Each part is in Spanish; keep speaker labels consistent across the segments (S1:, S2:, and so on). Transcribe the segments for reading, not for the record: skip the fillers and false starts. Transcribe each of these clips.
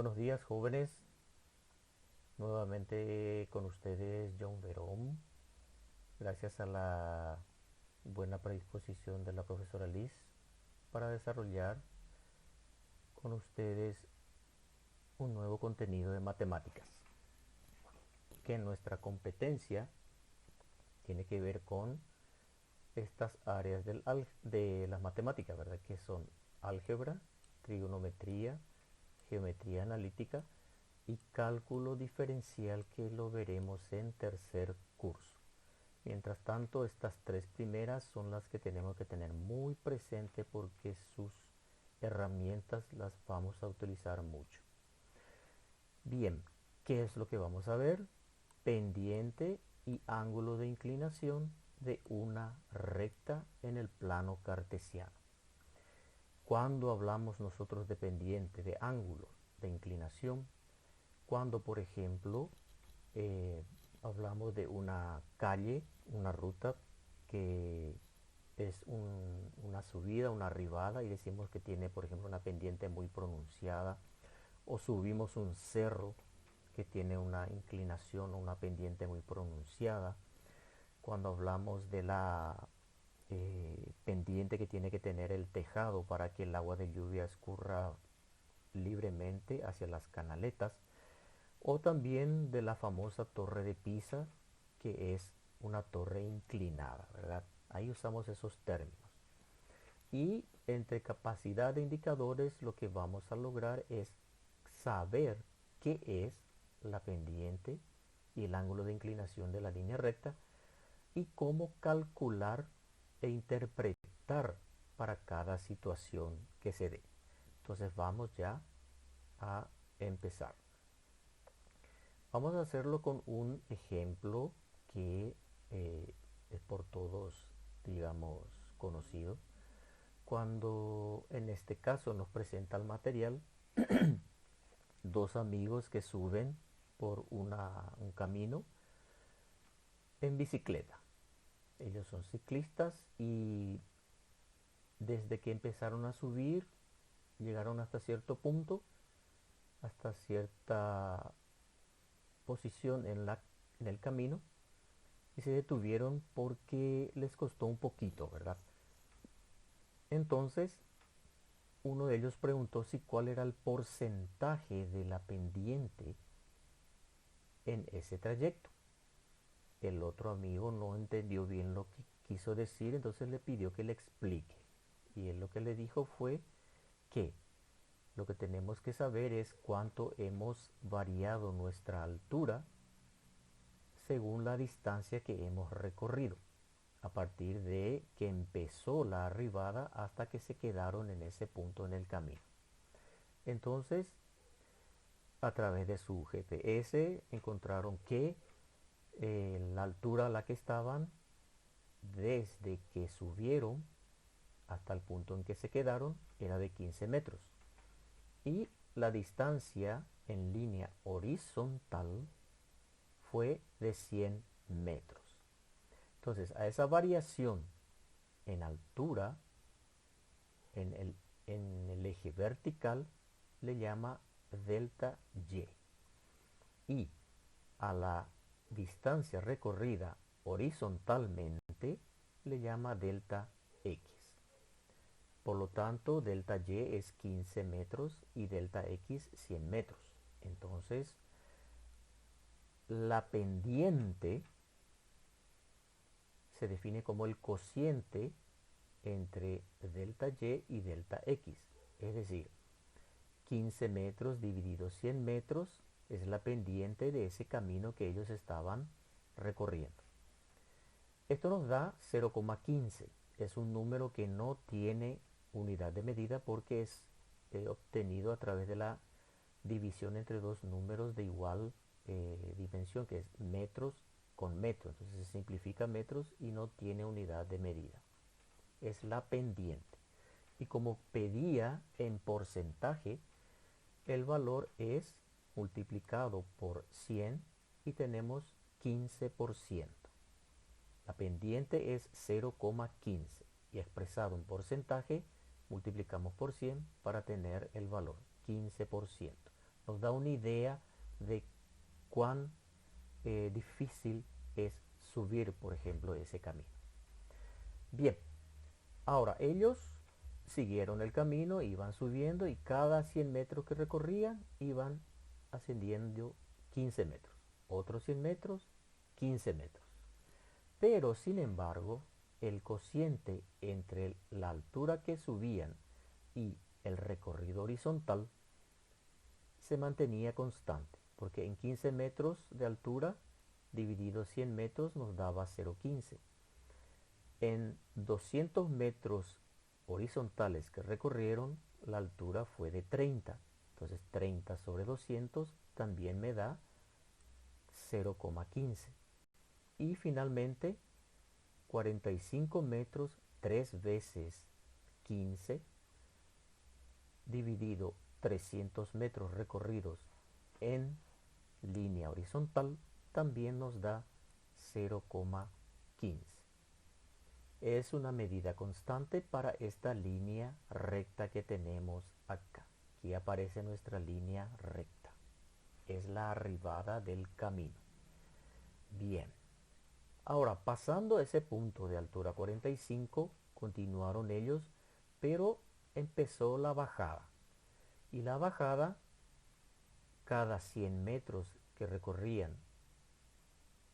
S1: Buenos días, jóvenes. Nuevamente con ustedes John Verón. Gracias a la buena predisposición de la profesora Liz para desarrollar con ustedes un nuevo contenido de matemáticas. Que nuestra competencia tiene que ver con estas áreas de las matemáticas, ¿verdad? Que son álgebra, trigonometría, geometría analítica y cálculo diferencial, que lo veremos en tercer curso. Mientras tanto, estas tres primeras son las que tenemos que tener muy presente porque sus herramientas las vamos a utilizar mucho. Bien, ¿qué es lo que vamos a ver? Pendiente y ángulo de inclinación de una recta en el plano cartesiano. Cuando hablamos nosotros de pendiente, de ángulo de inclinación, cuando por ejemplo eh, hablamos de una calle, una ruta que es una subida, una arribada, y decimos que tiene por ejemplo una pendiente muy pronunciada, o subimos un cerro que tiene una inclinación o una pendiente muy pronunciada. Cuando hablamos de la pendiente que tiene que tener el tejado para que el agua de lluvia escurra libremente hacia las canaletas, o también de la famosa torre de Pisa, que es una torre inclinada, ¿verdad? Ahí usamos esos términos. Y entre capacidad de indicadores lo que vamos a lograr es saber qué es la pendiente y el ángulo de inclinación de la línea recta y cómo calcular e interpretar para cada situación que se dé. Entonces vamos ya a empezar. Vamos a hacerlo con un ejemplo que es por todos, digamos, conocido. Cuando en este caso nos presenta el material dos amigos que suben por un camino en bicicleta. Ellos son ciclistas y desde que empezaron a subir llegaron hasta cierto punto, hasta cierta posición en el camino, y se detuvieron porque les costó un poquito, ¿verdad? Entonces, uno de ellos preguntó si cuál era el porcentaje de la pendiente en ese trayecto. El otro amigo no entendió bien lo que quiso decir, entonces le pidió que le explique. Y él lo que le dijo fue que lo que tenemos que saber es cuánto hemos variado nuestra altura según la distancia que hemos recorrido, a partir de que empezó la arribada hasta que se quedaron en ese punto en el camino. Entonces, a través de su GPS encontraron que la altura a la que estaban desde que subieron hasta el punto en que se quedaron era de 15 metros. Y la distancia en línea horizontal fue de 100 metros. Entonces, a esa variación en altura en el eje vertical le llama delta Y. Y a la distancia recorrida horizontalmente le llama delta X. Por lo tanto, delta Y es 15 metros y delta X 100 metros. Entonces, la pendiente se define como el cociente entre delta y delta X. Es decir, 15 metros dividido 100 metros es la pendiente de ese camino que ellos estaban recorriendo. Esto nos da 0,15. Es un número que no tiene unidad de medida porque es obtenido a través de la división entre dos números de igual dimensión, que es metros con metros. Entonces se simplifica metros y no tiene unidad de medida. Es la pendiente. Y como pedía en porcentaje, el valor es multiplicado por 100 y tenemos 15%. La pendiente es 0,15 y expresado en porcentaje multiplicamos por 100 para tener el valor 15%. Nos da una idea de cuán difícil es subir, por ejemplo, ese camino. Bien, ahora ellos siguieron el camino, iban subiendo y cada 100 metros que recorrían iban ascendiendo 15 metros. Otros 100 metros, 15 metros. Pero, sin embargo, el cociente entre la altura que subían y el recorrido horizontal se mantenía constante, porque en 15 metros de altura dividido 100 metros nos daba 0,15. En 200 metros horizontales que recorrieron, la altura fue de 30. Entonces 30 sobre 200 también me da 0,15. Y finalmente 45 metros 3 veces 15 dividido 300 metros recorridos en línea horizontal también nos da 0,15. Es una medida constante para esta línea recta que tenemos acá. Aquí aparece nuestra línea recta. Es la arribada del camino. Bien. Ahora, pasando ese punto de altura 45, continuaron ellos, pero empezó la bajada. Y la bajada, cada 100 metros que recorrían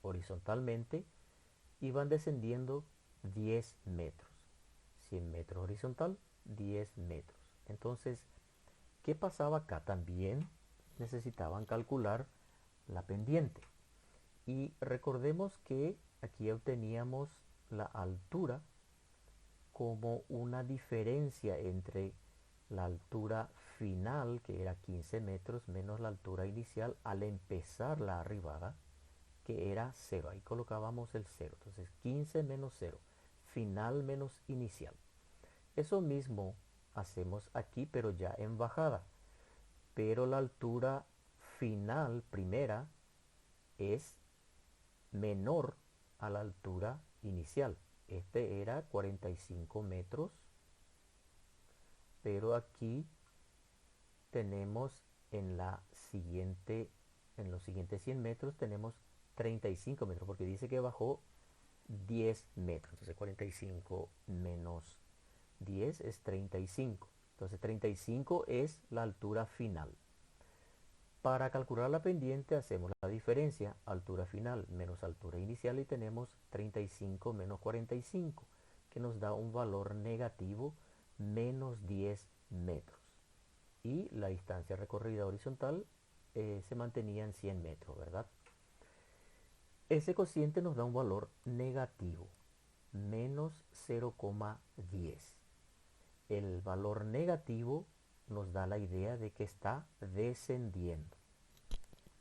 S1: horizontalmente, iban descendiendo 10 metros. 100 metros horizontal, 10 metros. Entonces, ¿qué pasaba acá? También necesitaban calcular la pendiente. Y recordemos que aquí obteníamos la altura como una diferencia entre la altura final, que era 15 metros, menos la altura inicial al empezar la arribada, que era 0. Ahí colocábamos el 0. Entonces 15 menos 0. Final menos inicial. Eso mismo hacemos aquí, pero ya en bajada. Pero la altura final, primera, es menor a la altura inicial. Este era 45 metros, pero aquí tenemos en los siguientes 100 metros tenemos 35 metros, porque dice que bajó 10 metros. Entonces 45 menos 10 es 35. Entonces 35 es la altura final. Para calcular la pendiente hacemos la diferencia, altura final menos altura inicial, y tenemos 35 menos 45, que nos da un valor negativo, menos 10 metros. Y la distancia recorrida horizontal se mantenía en 100 metros, ¿verdad? Ese cociente nos da un valor negativo, menos 0,10. El valor negativo nos da la idea de que está descendiendo.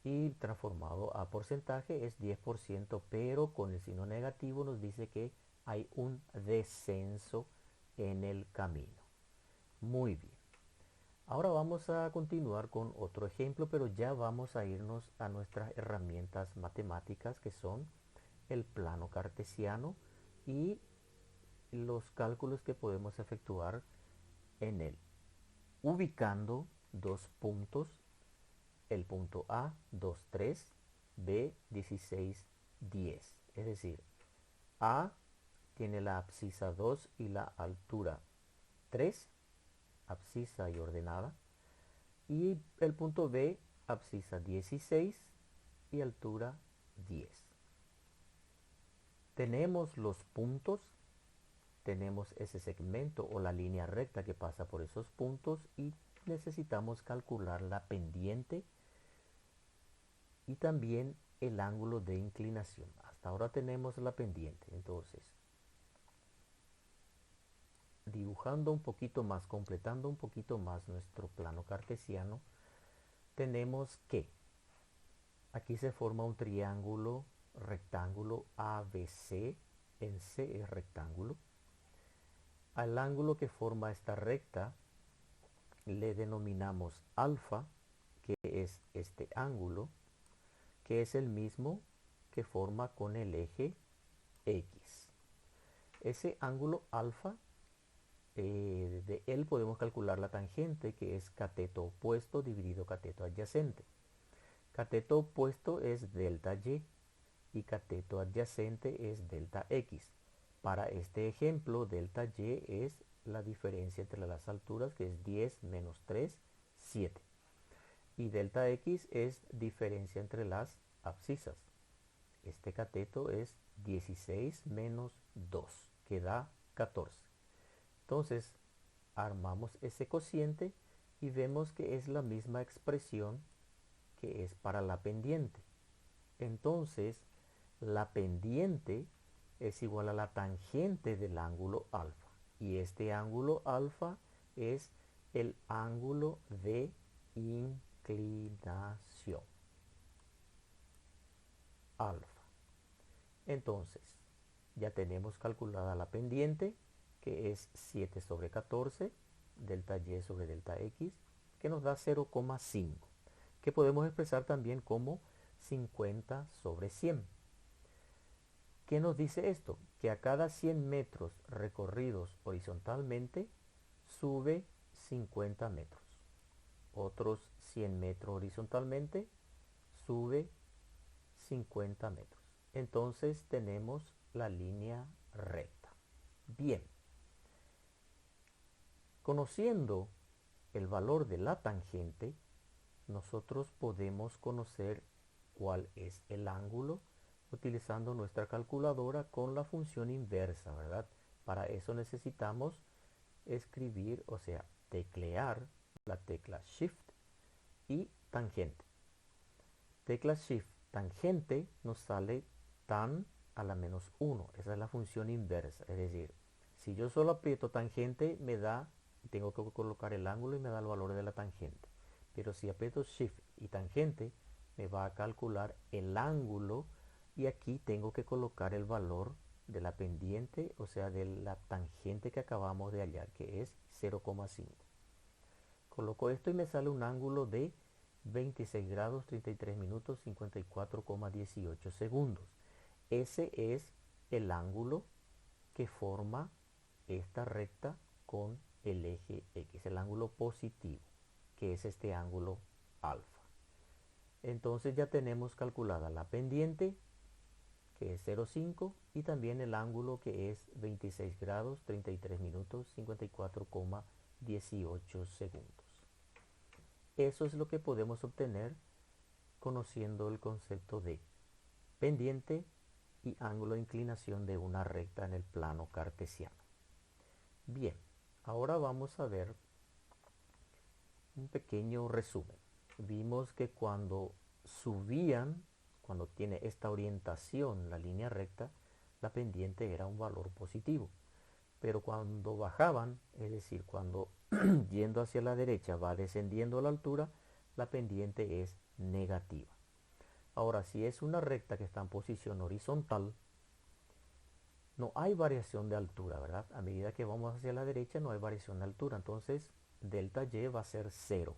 S1: Y transformado a porcentaje es 10%, pero con el signo negativo nos dice que hay un descenso en el camino. Muy bien. Ahora vamos a continuar con otro ejemplo, pero ya vamos a irnos a nuestras herramientas matemáticas, que son el plano cartesiano y los cálculos que podemos efectuar en él, ubicando dos puntos, el punto A, 2, 3, B, 16, 10. Es decir, A tiene la abscisa 2 y la altura 3, abscisa y ordenada. Y el punto B, abscisa 16 y altura 10. Tenemos los puntos, tenemos ese segmento o la línea recta que pasa por esos puntos, y necesitamos calcular la pendiente y también el ángulo de inclinación. Hasta ahora tenemos la pendiente. Entonces, dibujando un poquito más, completando un poquito más nuestro plano cartesiano, tenemos que aquí se forma un triángulo rectángulo ABC. En C es rectángulo. Al ángulo que forma esta recta le denominamos alfa, que es este ángulo, que es el mismo que forma con el eje X. Ese ángulo alfa de él podemos calcular la tangente, que es cateto opuesto dividido cateto adyacente. Cateto opuesto es delta y cateto adyacente es delta x. Para este ejemplo, delta y es la diferencia entre las alturas, que es 10 menos 3, 7. Y delta x es diferencia entre las abscisas. Este cateto es 16 menos 2, que da 14. Entonces, armamos ese cociente y vemos que es la misma expresión que es para la pendiente. Entonces, la pendiente es igual a la tangente del ángulo alfa. Y este ángulo alfa es el ángulo de inclinación. Alfa. Entonces, ya tenemos calculada la pendiente, que es 7 sobre 14, delta y sobre delta x, que nos da 0,5, que podemos expresar también como 50 sobre 100. ¿Qué nos dice esto? Que a cada 100 metros recorridos horizontalmente, sube 50 metros. Otros 100 metros horizontalmente, sube 50 metros. Entonces tenemos la línea recta. Bien. Conociendo el valor de la tangente, nosotros podemos conocer cuál es el ángulo utilizando nuestra calculadora con la función inversa, ¿verdad? Para eso necesitamos escribir, o sea, teclear la tecla Shift y tangente. Tecla Shift, tangente, nos sale tan a la menos 1. Esa es la función inversa. Es decir, si yo solo aprieto tangente, me da, tengo que colocar el ángulo y me da el valor de la tangente. Pero si aprieto Shift y tangente, me va a calcular el ángulo y aquí tengo que colocar el valor de la pendiente, o sea, de la tangente que acabamos de hallar, que es 0,5. Coloco esto y me sale un ángulo de 26 grados 33 minutos 54,18 segundos. Ese es el ángulo que forma esta recta con el eje X, el ángulo positivo, que es este ángulo alfa. Entonces ya tenemos calculada la pendiente, que es 0,5, y también el ángulo, que es 26 grados 33 minutos 54,18 segundos. Eso es lo que podemos obtener conociendo el concepto de pendiente y ángulo de inclinación de una recta en el plano cartesiano. Bien, ahora vamos a ver un pequeño resumen. Vimos que cuando subían, cuando tiene esta orientación la línea recta, la pendiente era un valor positivo. Pero cuando bajaban, es decir, cuando yendo hacia la derecha va descendiendo la altura, la pendiente es negativa. Ahora, si es una recta que está en posición horizontal, no hay variación de altura, ¿verdad? A medida que vamos hacia la derecha no hay variación de altura, entonces delta y va a ser 0.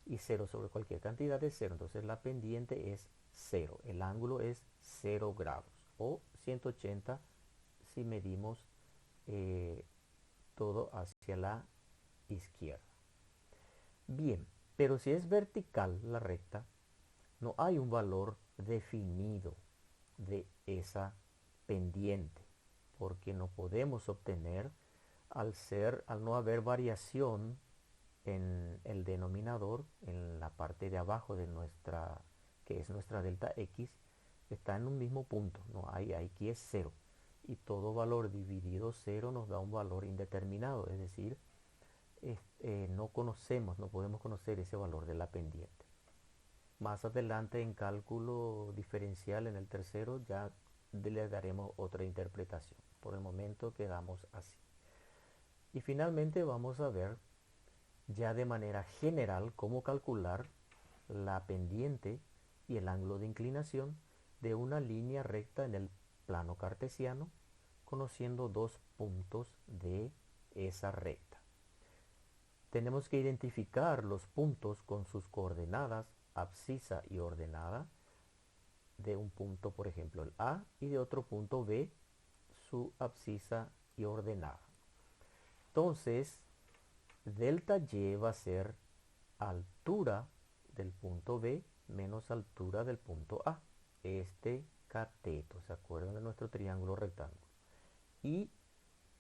S1: Y 0 sobre cualquier cantidad es 0, entonces la pendiente es 0. El ángulo es 0 grados o 180 si medimos todo hacia la izquierda. Bien, pero si es vertical la recta, no hay un valor definido de esa pendiente, porque no podemos obtener, al no haber variación en el denominador, en la parte de abajo de nuestra, que es nuestra delta x, está en un mismo punto, no hay, aquí es 0, y todo valor dividido 0 nos da un valor indeterminado, es decir, no conocemos, no podemos conocer ese valor de la pendiente. Más adelante en cálculo diferencial en el tercero ya le daremos otra interpretación. Por el momento quedamos así. Y finalmente vamos a ver ya de manera general cómo calcular la pendiente y el ángulo de inclinación de una línea recta en el plano cartesiano, conociendo dos puntos de esa recta. Tenemos que identificar los puntos con sus coordenadas abscisa y ordenada, de un punto, por ejemplo, el A, y de otro punto B, su abscisa y ordenada. Entonces, delta y va a ser altura del punto B menos altura del punto A. Este cateto, ¿se acuerdan de nuestro triángulo rectángulo? Y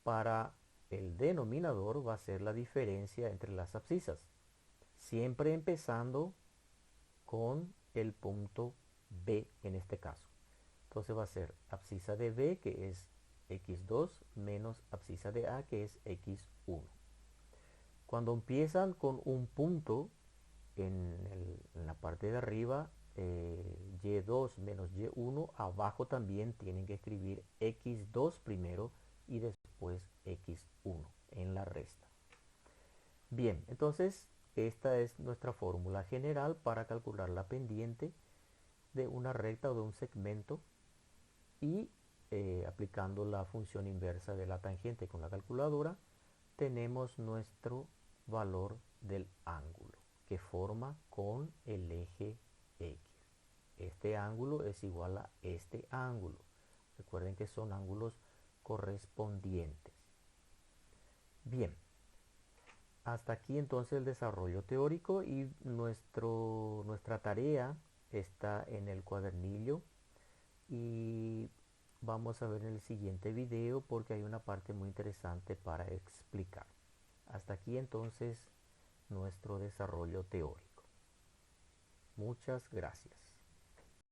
S1: para el denominador va a ser la diferencia entre las abscisas. Siempre empezando con el punto B en este caso. Entonces va a ser abscisa de B, que es x2, menos abscisa de A, que es x1. Cuando empiezan con un punto en la parte de arriba, y2 menos y1, abajo también tienen que escribir x2 primero y después x1 en la resta. Bien, entonces esta es nuestra fórmula general para calcular la pendiente de una recta o de un segmento y aplicando la función inversa de la tangente con la calculadora tenemos nuestro valor del ángulo que forma con el eje X. Este ángulo es igual a este ángulo. Recuerden que son ángulos correspondientes. Bien, hasta aquí entonces el desarrollo teórico y nuestra tarea está en el cuadernillo y vamos a ver en el siguiente video porque hay una parte muy interesante para explicar. Hasta aquí entonces nuestro desarrollo teórico. Muchas gracias.